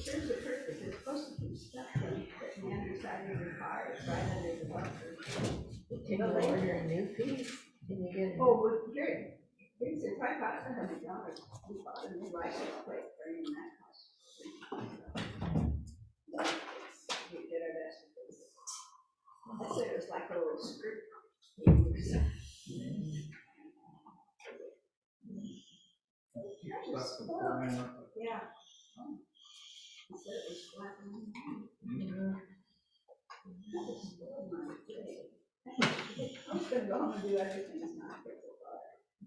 serves a purpose. It's supposed to keep stuff from the underside of your car. It's right under the bumper. Can you order a new piece? Can you get it? Oh, well, here, here's it. I bought it $100. We bought a new license plate for him, that cost. But we did our best with this. I said it was like a little script. Yeah. He said it was black and white. I was gonna go home and do other things, not fix the car.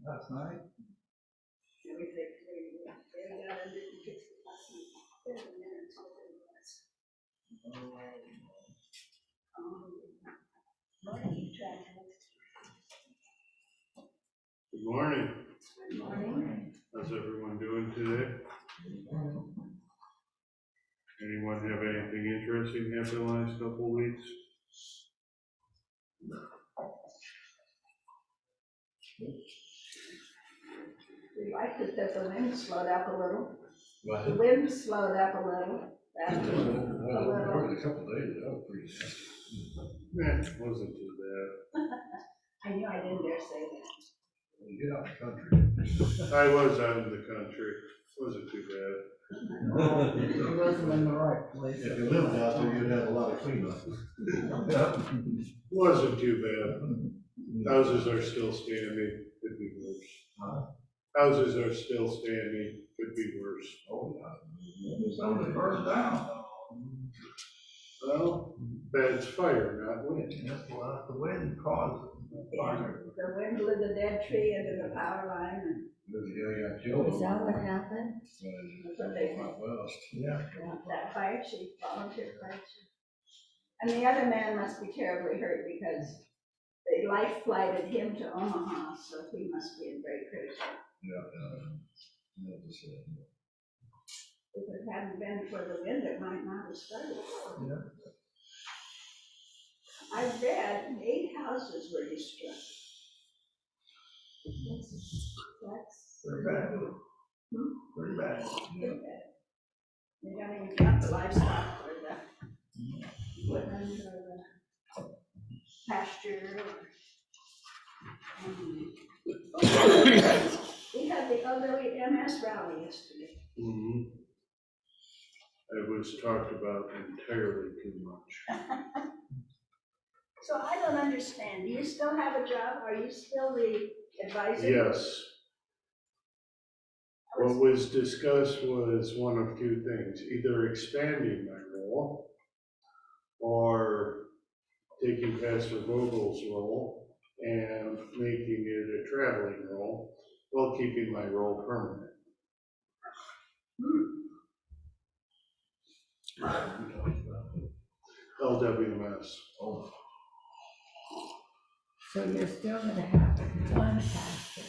Last night? And we fixed it, we got under the fix the car. 7 minutes, whatever it was. Morning, traffic. Good morning. Good morning. How's everyone doing today? Anyone have anything interesting happen the last couple weeks? We liked it that the wind slowed up a little. What? The wind slowed up a little. Over a couple of days, that was pretty nasty. It wasn't too bad. I knew I didn't dare say that. You get out in the country. I was out in the country. Wasn't too bad. It wasn't in the right place. If you lived out there, you'd have a lot of cleanup. Wasn't too bad. Houses are still standing. Could be worse. Houses are still standing. Could be worse. Oh, yeah. It's only burned down. Well, that's fire, not wind. That's what the wind caused the fire. The wind blew the dead tree into the power line and Yeah, got killed. Is that what happened? that's what they said. West. Yeah. That fire chief, volunteer fire chief. And the other man must be terribly hurt because they life flighted him to Omaha, so he must be in great critical. Yeah. If it hadn't been for the wind, it might not have started. Yeah. I read 8 houses were destroyed. That's Pretty bad. Pretty bad. pretty bad. They don't even count the livestock or the woodland or the pasture we had the elderly MS rally yesterday. Mm-hmm. It was talked about entirely too much. So I don't understand. Do you still have a job? Are you still the advisor? Yes. What was discussed was one of two things, either expanding my role or taking Pastor Vogel's role and making it a traveling role while keeping my role permanent. LWMS. Oh, So you're still gonna have one pastor?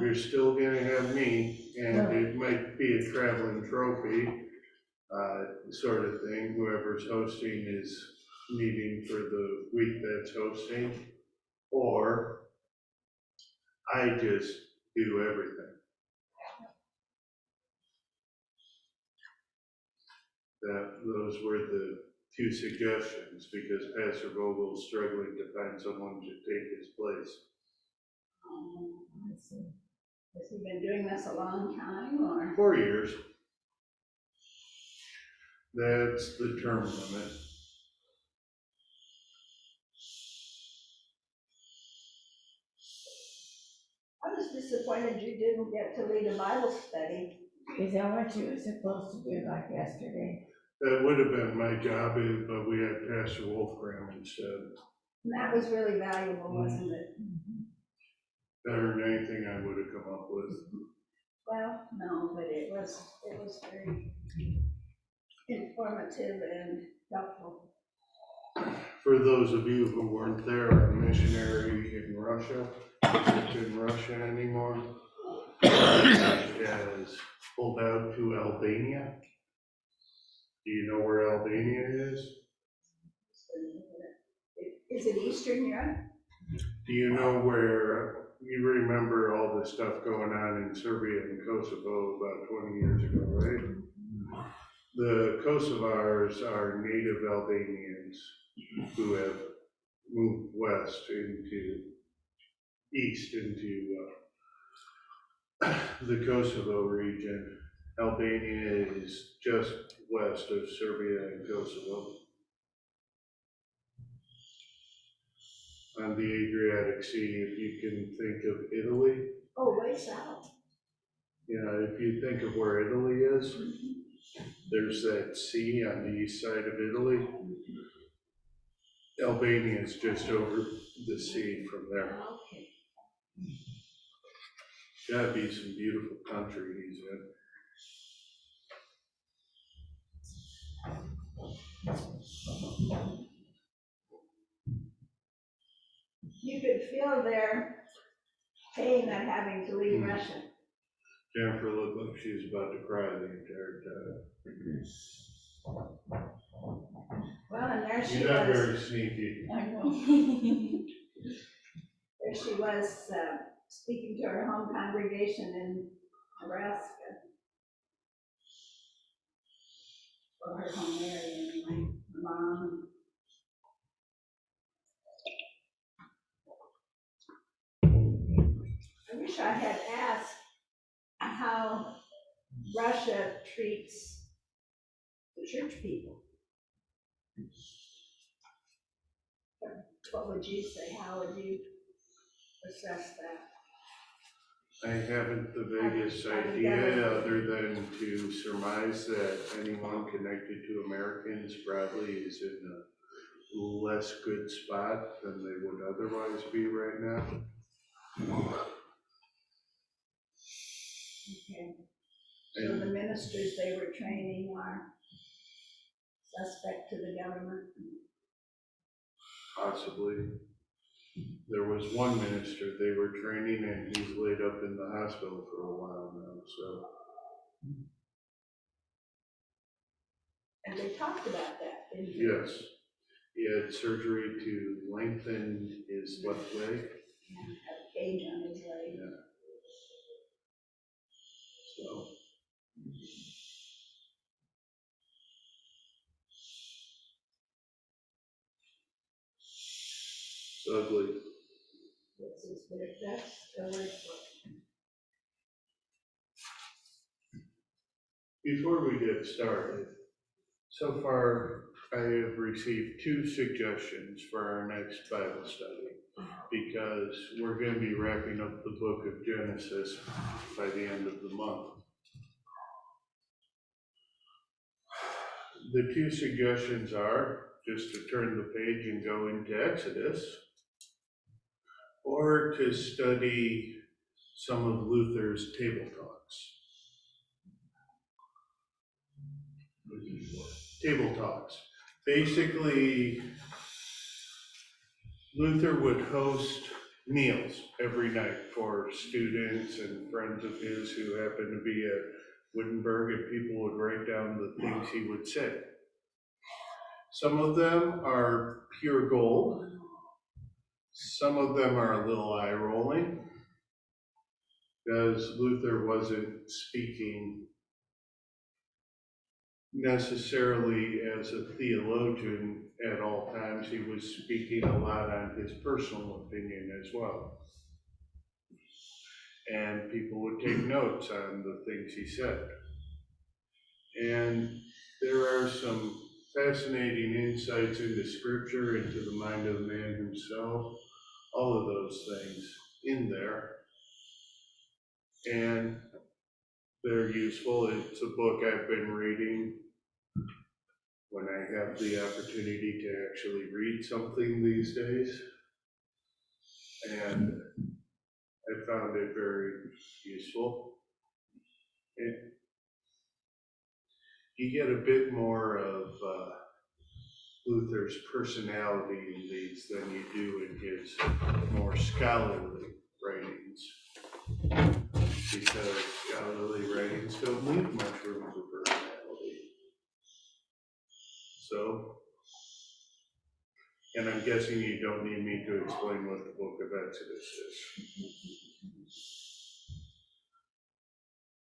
You're still gonna have me, and it might be a traveling trophy, sort of thing. Whoever's hosting is meeting for the week that's hosting, or I just do everything. Those were the two suggestions, because Pastor Vogel's struggling to find someone to take his place. I see. Has he been doing this a long time or? 4 years. That's the term limit. I was disappointed you didn't get to lead a Bible study. Is that what you were supposed to do like yesterday? That would have been my job, but we had Pastor Wolfgram instead. And that was really valuable, wasn't it? Better than anything I would have come up with. Well, no, but it was very informative and helpful. For those of you who weren't there, I'm a missionary in Russia, not in Russia anymore. Has pulled out to Albania. Do you know where Albania is? Is it Eastern Europe? Do you know where, you remember all the stuff going on in Serbia and Kosovo about 20 years ago, right? The Kosovars are native Albanians who have moved east into the Kosovo region. Albania is just west of Serbia and Kosovo. On the Adriatic Sea, if you can think of Italy, Oh, way south. if you think of where Italy is, there's that sea on the east side of Italy. Albania is just over the sea from there. Okay. Gotta be some beautiful country he's in. You could feel their pain at having to leave Russia. Jennifer looked like she was about to cry the entire time. Well, and there she You're not was, very sneaky. I know. there she was, speaking to her home congregation in Nebraska. Or her home area anyway, her mom. I wish I had asked how Russia treats the church people. What would you say? How would you assess that? I haven't the vaguest idea, other than to surmise that anyone connected to Americans probably is in a less good spot than they would otherwise be right now. Okay. So the ministers they were training are suspect to the government? Possibly. There was one minister they were training, and he's laid up in the hospital for a while now, so. And they talked about that, didn't they? Yes, he had surgery to lengthen his left leg. Yeah, had a cage on his leg. Yeah. So. It's ugly. This is that's the word for it. Before we get started, so far I have received 2 suggestions for our next Bible study, because we're going to be wrapping up the book of Genesis by the end of the month. The 2 suggestions are just to turn the page and go into Exodus, or to study some of Luther's Table Talks. Table Talks. Basically, Luther would host meals every night for students and friends of his who happened to be at Wittenberg, and people would write down the things he would say. Some of them are pure gold. Some of them are a little eye-rolling, because Luther wasn't speaking necessarily as a theologian at all times. He was speaking a lot on his personal opinion as well. And people would take notes on the things he said. And there are some fascinating insights into Scripture, into the mind of man himself, all of those things in there. And they're useful. It's a book I've been reading when I have the opportunity to actually read something these days. And I found it very useful. And you get a bit more of Luther's personality in these than you do in his more scholarly writings, because scholarly writings don't leave much room for personality. So, and I'm guessing you don't need me to explain what the book of Exodus is.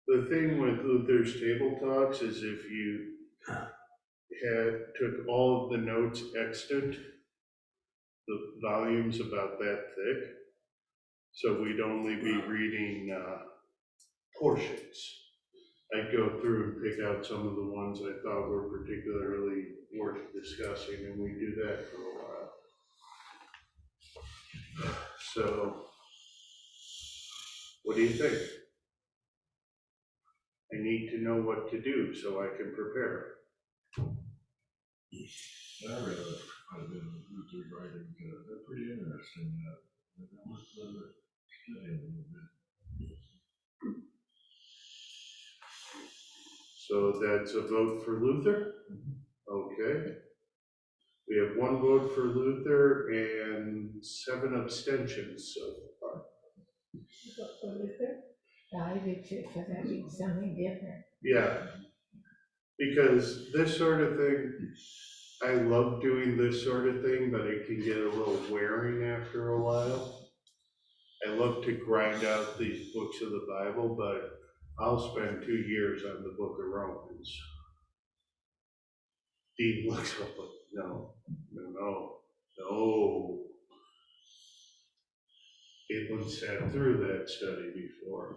The thing with Luther's Table Talks is if you took all of the notes extant, the volumes about that thick, so we'd only be reading portions. I'd go through and pick out some of the ones I thought were particularly worth discussing, and we do that for a while. So, what do you think? I need to know what to do so I can prepare. I read quite a bit of Luther's writing, they're pretty interesting, I was studying a little bit. So that's a vote for Luther? Okay. We have one vote for Luther and 7 abstentions so far. Vote for Luther? I do too, because that means something different. Yeah, because this sort of thing, I love doing this sort of thing, but it can get a little wearing after a while. I love to grind out these books of the Bible, but I'll spend 2 years on the book of Romans. Dean looks up like, no. Caitlin sat through that study before.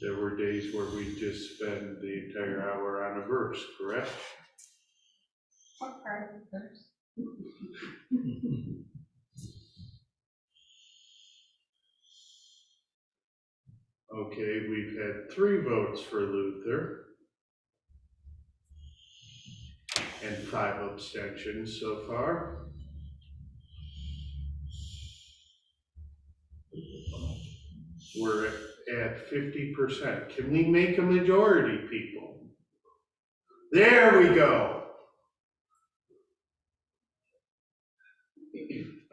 There were days where we just spend the entire hour on a verse, correct? What part of the verse? Okay, we've had 3 votes for Luther and 5 abstentions so far. We're at 50%. Can we make a majority, people? There we go.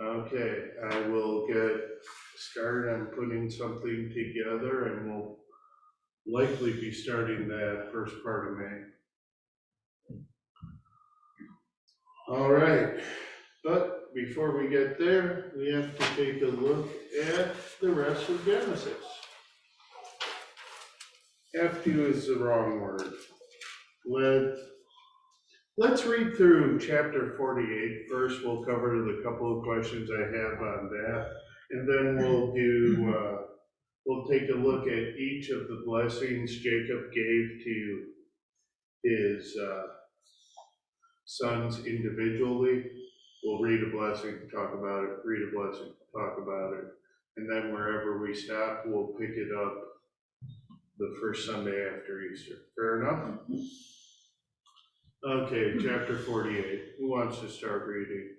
Okay, I will get started on putting something together, and we'll likely be starting that first part of May. All right, but before we get there, we have to take a look at the rest of Genesis. Have to is the wrong word. Let's read through chapter 48 first. We'll cover the couple of questions I have on that, and then we'll take a look at each of the blessings Jacob gave to his sons individually. We'll read a blessing, talk about it, read a blessing, talk about it, and then wherever we stop, we'll pick it up the first Sunday after Easter. Fair enough? Okay, chapter 48. Who wants to start reading?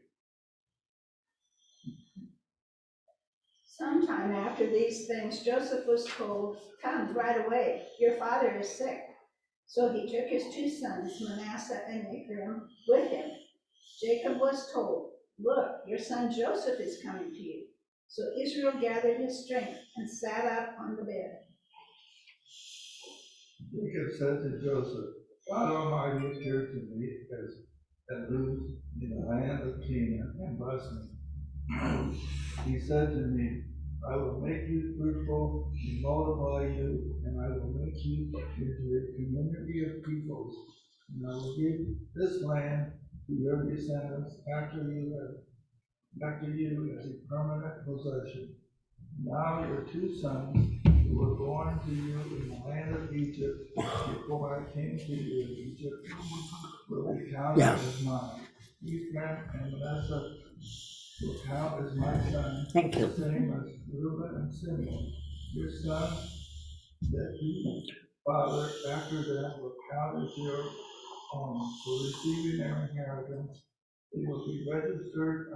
Sometime after these things, Joseph was told, "Come right away, your father is sick." So he took his 2 sons, Manasseh and Ephraim, with him. Jacob was told, "Look, your son Joseph is coming to you." So Israel gathered his strength and sat up on the bed. Jacob said to Joseph, God Almighty appeared to me as lives in the land of Canaan and blessed me. He said to me, I will make you fruitful and multiply you, and I will make you into a community of peoples, and I will give this land to your descendants after you as a permanent possession. Now your 2 sons who were born to you in the land of Egypt before I came to you in Egypt will be counted as mine. Ephraim and Manasseh will count as my sons. Thank you. The same as Reuben and Simeon. Your sons that you father after them will count as your own for receiving their inheritance. They will be registered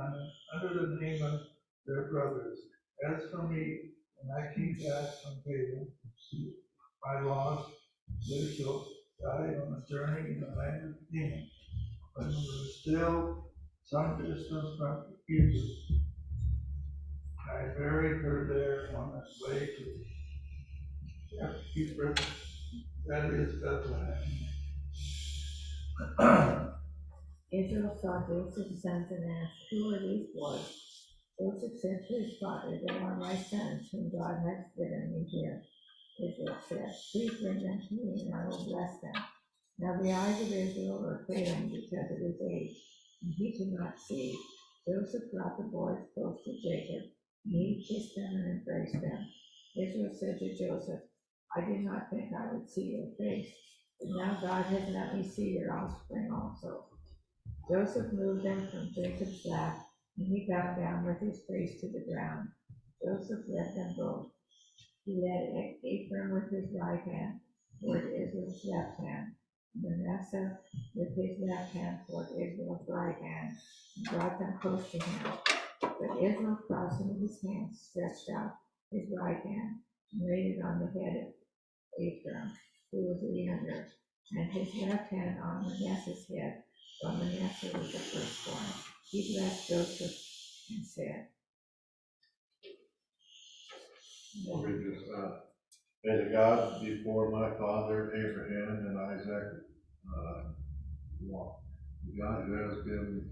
under the name of their brothers. As for me, when I came back from Canaan, I lost Rachel, died on a journey in the land of Canaan, when we were still some distance from Egypt. I buried her there on the way to Ephraim, that is Bethlehem. Israel saw Joseph's sons and asked, Who are these boys? Joseph said to his father, They are my sons, whom God has given me here. Israel said, Please bring them to me, and I will bless them. Now the eyes of Israel were failing because of his age, and he could not see. Joseph brought the boys close to Jacob, and he kissed them and embraced them. Israel said to Joseph, I did not think I would see your face, but now God has let me see your offspring also. Joseph moved them from Jacob's lap, and he bowed down with his face to the ground. Joseph led them both. He led Ephraim with his right hand toward Israel's left hand, and Manasseh with his left hand toward Israel's right hand, and brought them close to him. But Israel, crossing his hands, stretched out his right hand and laid it on the head of Ephraim, who was the younger, and his left hand on Manasseh's head, while Manasseh was the firstborn. He blessed Joseph and said, Let me just, may the God before my father Abraham and Isaac, walk. The God who has been.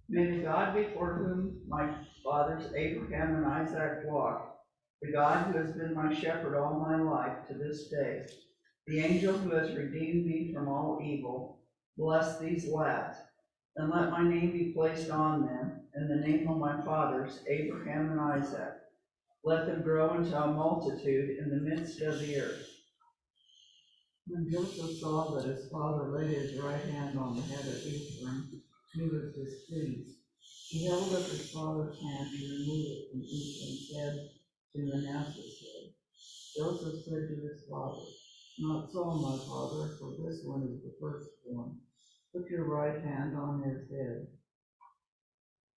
May the God before whom my fathers Abraham and Isaac walked, the God who has been my shepherd all my life to this day, the angel who has redeemed me from all evil, bless these lads, and let my name be placed on them, and the name of my fathers Abraham and Isaac. Let them grow into a multitude in the midst of the earth. When Joseph saw that his father laid his right hand on the head of Ephraim, he was displeased. He held up his father's hand to remove it from Ephraim's head to Manasseh's head. Joseph said to his father, Not so, my father, for this one is the firstborn. Put your right hand on his head.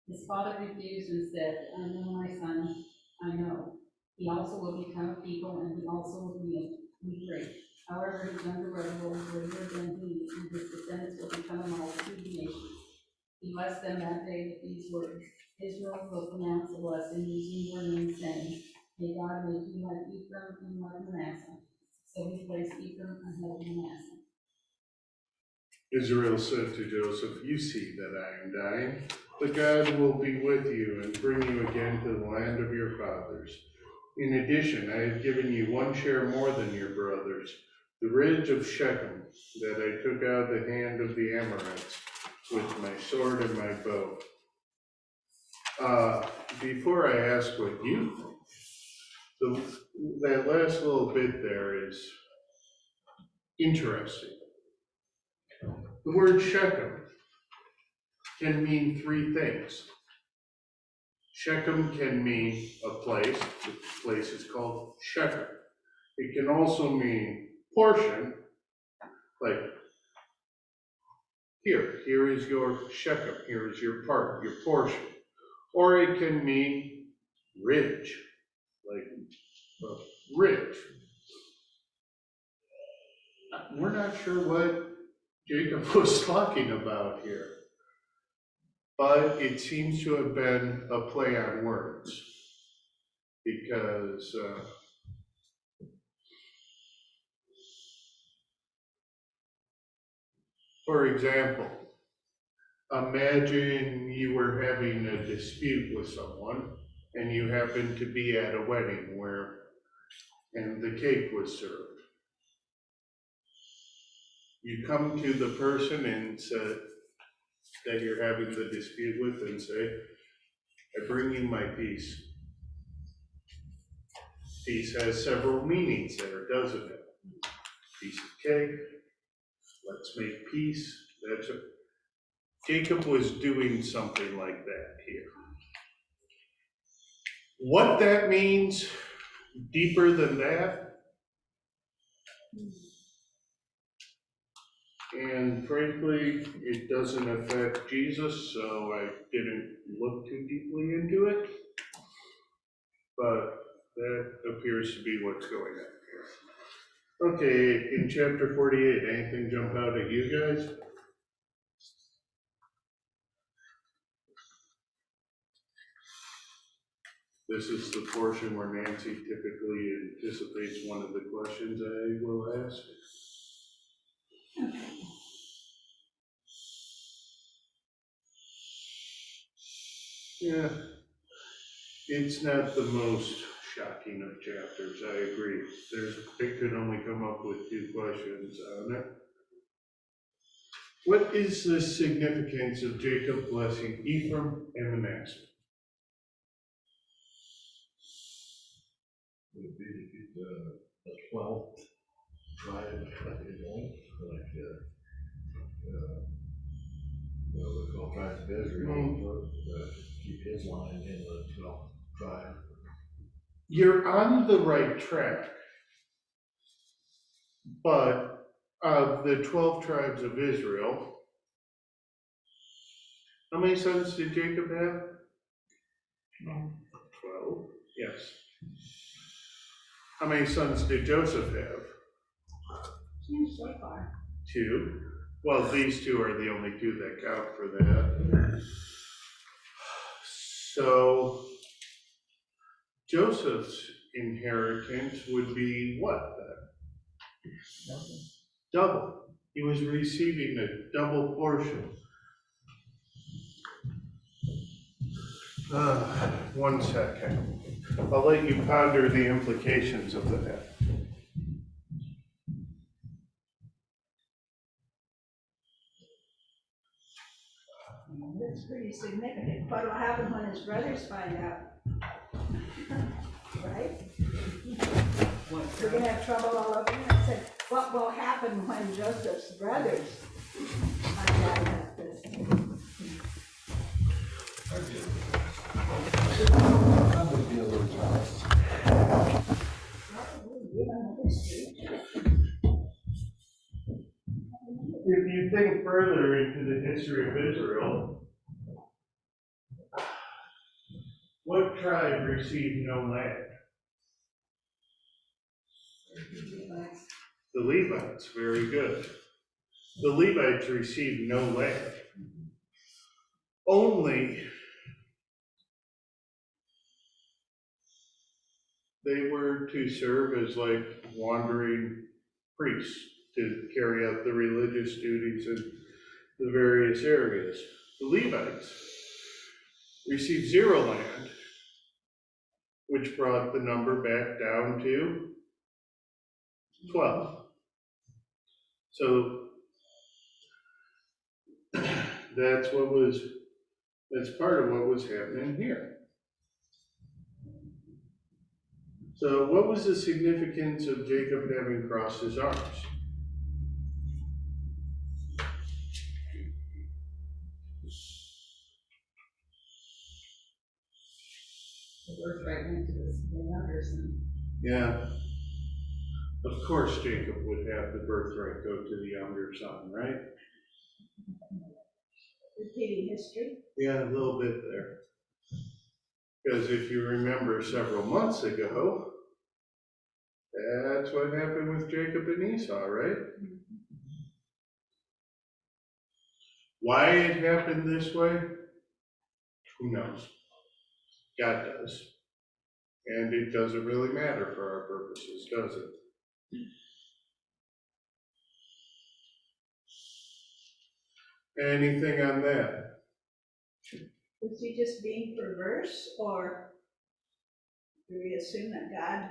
His father refused and said, I know, my son, I know. He also will become a people, and he also will be great. However, his younger brother will be greater than he, and his descendants will become a multitude of nations. He blessed them that day with these words. Israel will pronounce a blessing using your name, saying, May God make you like Ephraim and like Manasseh. So he placed Ephraim ahead of Manasseh. Israel said to Joseph, You see that I am dying, but God will be with you and bring you again to the land of your fathers. In addition, I have given you one share more than your brothers, the ridge of Shechem that I took out of the hand of the Amorites with my sword and my bow. Before I ask what you think, that last little bit there is interesting. The word Shechem can mean three things. Shechem can mean a place. The place is called Shechem. It can also mean portion, like here is your Shechem, here is your part, your portion. Or it can mean ridge, like ridge. We're not sure what Jacob was talking about here, but it seems to have been a play on words, because for example, imagine you were having a dispute with someone and you happened to be at a wedding and the cake was served. You come to the person and say that you're having the dispute with and say, I bring you my peace. Peace has several meanings there, doesn't it? Piece of cake, let's make peace. That's it. Jacob was doing something like that here. What that means, deeper than that, and frankly, it doesn't affect Jesus, so I didn't look too deeply into it. But that appears to be what's going on here. Okay, in chapter 48, anything jump out at you guys? This is the portion where Nancy typically anticipates one of the questions I will ask. Yeah, it's not the most shocking of chapters, I agree. It could only come up with 2 questions on it. What is the significance of Jacob blessing Ephraim and Manasseh? Would be to keep the 12 tribes, the 12 tribes of Israel, keep his line in the 12 tribes. You're on the right track. But of the 12 tribes of Israel, how many sons did Jacob have? 12, yes. How many sons did Joseph have? Seems so far. 2. Well, these 2 are the only 2 that count for that. So Joseph's inheritance would be what then? Double. He was receiving a double portion. 1 second. I'll let you ponder the implications of that. That's pretty significant. What will happen when his brothers find out? Right? We're gonna have trouble all over here. I said, what will happen when Joseph's brothers find out about this? That would be a little jealous. You don't know history. If you think further into the history of Israel, what tribe received no land? The Levites, very good. The Levites received no land. Only they were to serve as like wandering priests to carry out the religious duties in the various areas. The Levites received 0 land, which brought the number back down to 12. So that's part of what was happening here. So what was the significance of Jacob having crossed his arms? The birthright went to the younger son. Yeah. Of course Jacob would have the birthright go to the younger son, right? Repeating history. Yeah, a little bit there. Because if you remember several months ago, that's what happened with Jacob and Esau, right? Why it happened this way? Who knows? God does. And it doesn't really matter for our purposes, does it? Anything on that? Was he just being perverse, or do we assume that God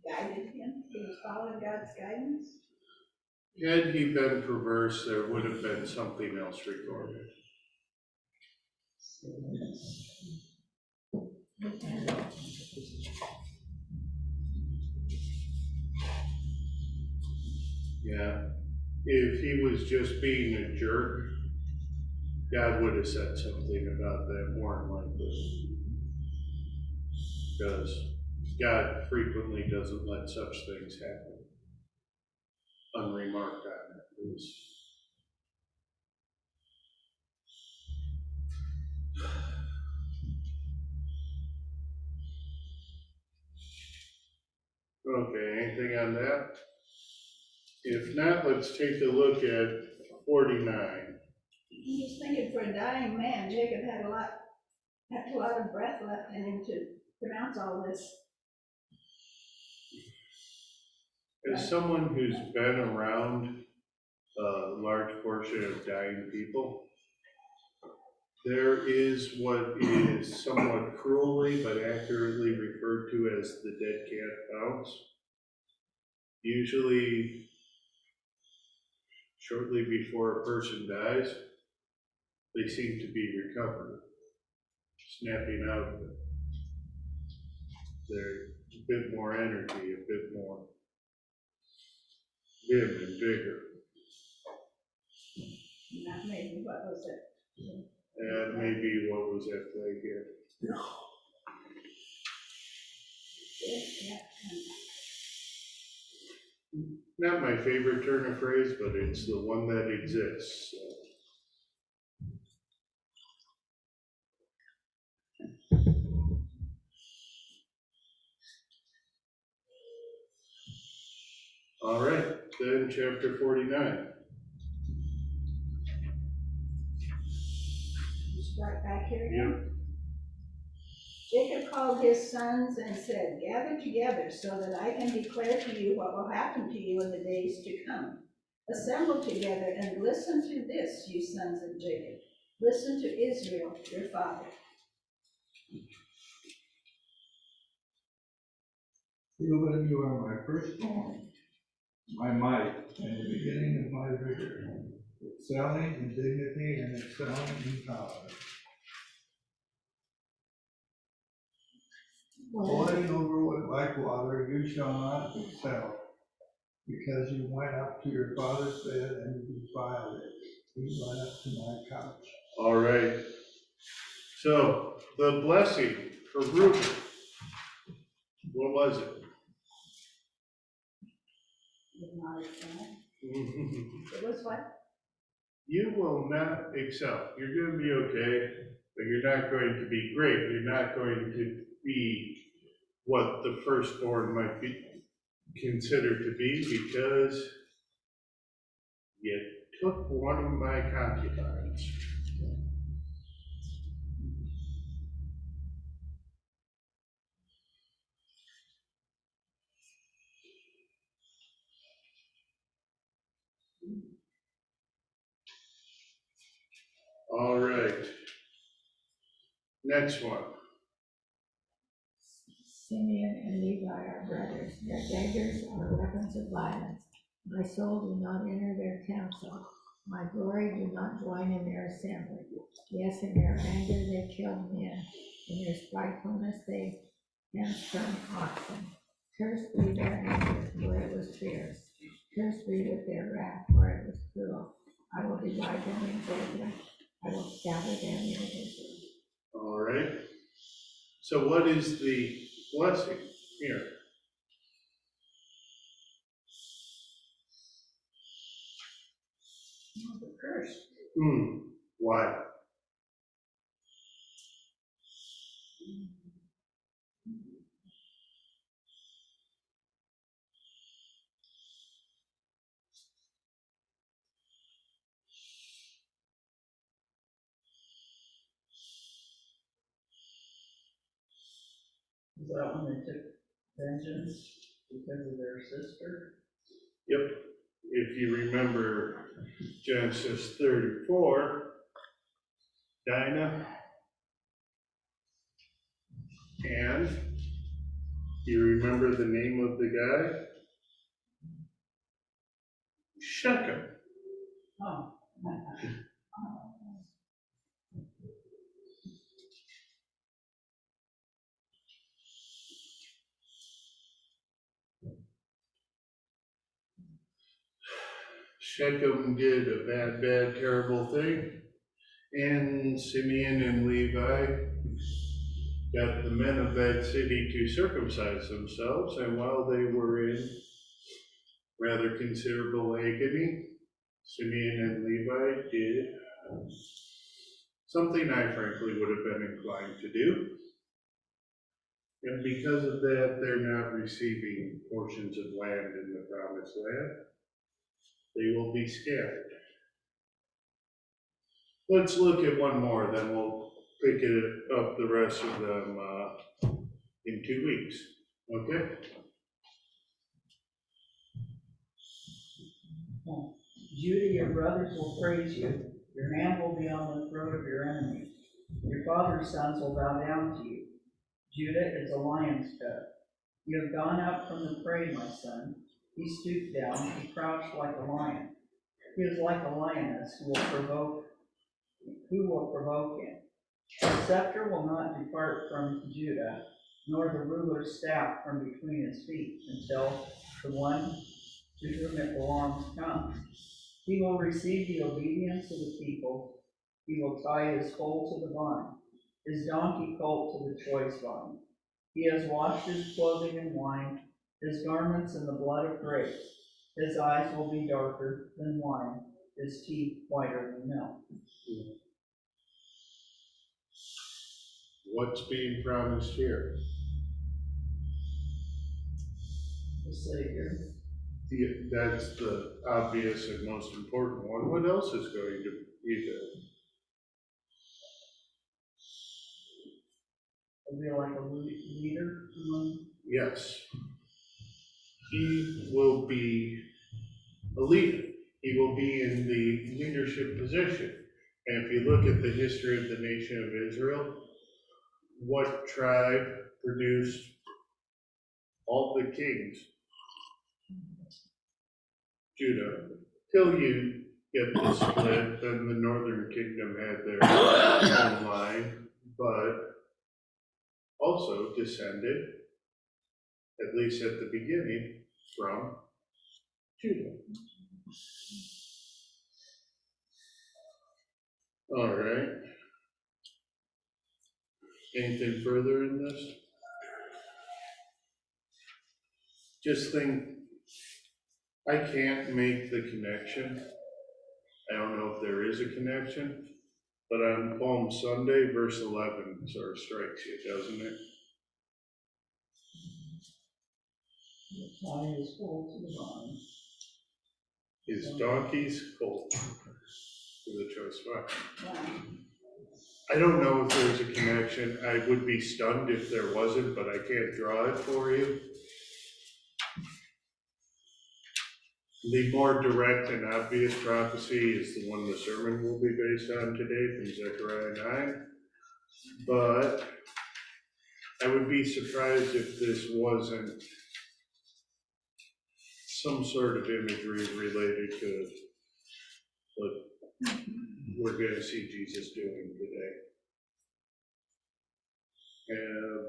guided him? He was following God's guidance? Had he been perverse, there would have been something else recorded. Yeah. If he was just being a jerk, God would have said something about that more than likely. Because God frequently doesn't let such things happen unremarked on at least. Okay, anything on that? If not, let's take a look at 49. I'm just thinking, for a dying man, Jacob had a lot of breath left in him to pronounce all this. As someone who's been around a large portion of dying people, there is what is somewhat cruelly but accurately referred to as the dead cat bounce. Usually, shortly before a person dies, they seem to be recovered, snapping out of it. They're a bit more energy, a bit more vim and vigor. That maybe what was it? That may be what was at play here. Yeah. Not my favorite turn of phrase, but it's the one that exists. So. All right, then chapter 49. Start back here Yep. again. Jacob called his sons and said, gather together so that I can declare to you what will happen to you in the days to come. Assemble together and listen to this, you sons of Jacob. Listen to Israel, your father. Reuben, you are my firstborn, my might, and the beginning of my vigor, excelling in dignity and excelling in power. Boiling over with like water, you shall not excel, because you went up to your father's bed and you defiled it. You went up to my couch. All right. So the blessing for Reuben, what was it? Did not excel. It was what? You will not excel. You're going to be okay, but you're not going to be great. You're not going to be what the firstborn might be considered to be, because you took one of my concubines. All right. Next one. Simeon and Levi are brothers, their daggers are weapons of violence. My soul do not enter their council, my glory do not join in their assembly. Yes, in their anger they killed men, in their spitefulness they hamstrung oxen. Cursed be their anger, for it was fierce. Cursed be with their wrath, for it was cruel. I will divide them in Jacob, I will scatter them in Israel. All right. So what is the blessing here? The curse. Why? Is that when they took vengeance because of their sister? Yep. If you remember Genesis 34, Dinah and you remember the name of the guy? Shechem. Oh. Shechem did a bad, terrible thing, and Simeon and Levi got the men of that city to circumcise themselves, and while they were in rather considerable agony, Simeon and Levi did something I frankly would have been inclined to do. And because of that, they're not receiving portions of land in the promised land. They will be scattered. Let's look at one more, then we'll pick it up the rest of them in 2 weeks, okay? Judah, your brothers will praise you. Your hand will be on the throat of your enemies. Your father's sons will bow down to you. Judah is a lion's cub. You have gone up from the prey, my son. He stooped down, he crouched like a lion. He is like a lioness who will provoke him. The scepter will not depart from Judah, nor the ruler's staff from between his feet, until the one to whom it belongs comes. He will receive the obedience of the people. He will tie his foal to the vine, his donkey colt to the choice vine. He has washed his clothing in wine, his garments in the blood of grapes. His eyes will be darker than wine, his teeth whiter than milk. What's being promised here? The Savior. That's the obvious and most important one. What else is going to be there? Will be like a leader among. Yes. He will be a leader. He will be in the leadership position. And if you look at the history of the nation of Israel, what tribe produced all the kings? Judah. Till you get the split, then the northern kingdom had their own line, but also descended, at least at the beginning, from Judah. All right. Anything further in this? Just think, I can't make the connection. I don't know if there is a connection, but on Palm Sunday, verse 11 sort of strikes you, doesn't it? Tie his foal to the vine. His donkey's colt to the choice vine. Yeah. I don't know if there's a connection. I would be stunned if there wasn't, but I can't draw it for you. The more direct and obvious prophecy is the one the sermon will be based on today from Zechariah 9. But I would be surprised if this wasn't some sort of imagery related to what we're going to see Jesus doing today.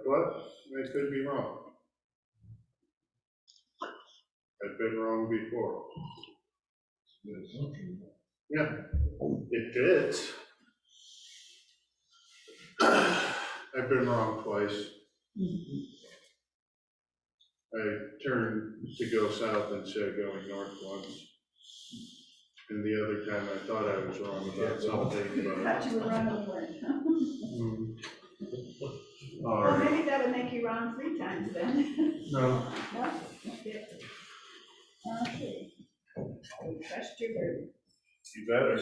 But I could be wrong. I've been wrong before. Yeah, it fits. I've been wrong twice. I turned to go south instead of going north once. And the other time I thought I was wrong about something, but. Thought you were running away. All Well, right. maybe that would make you wrong 3 times then. No, No? Okay. Okay. We trust your word. you better.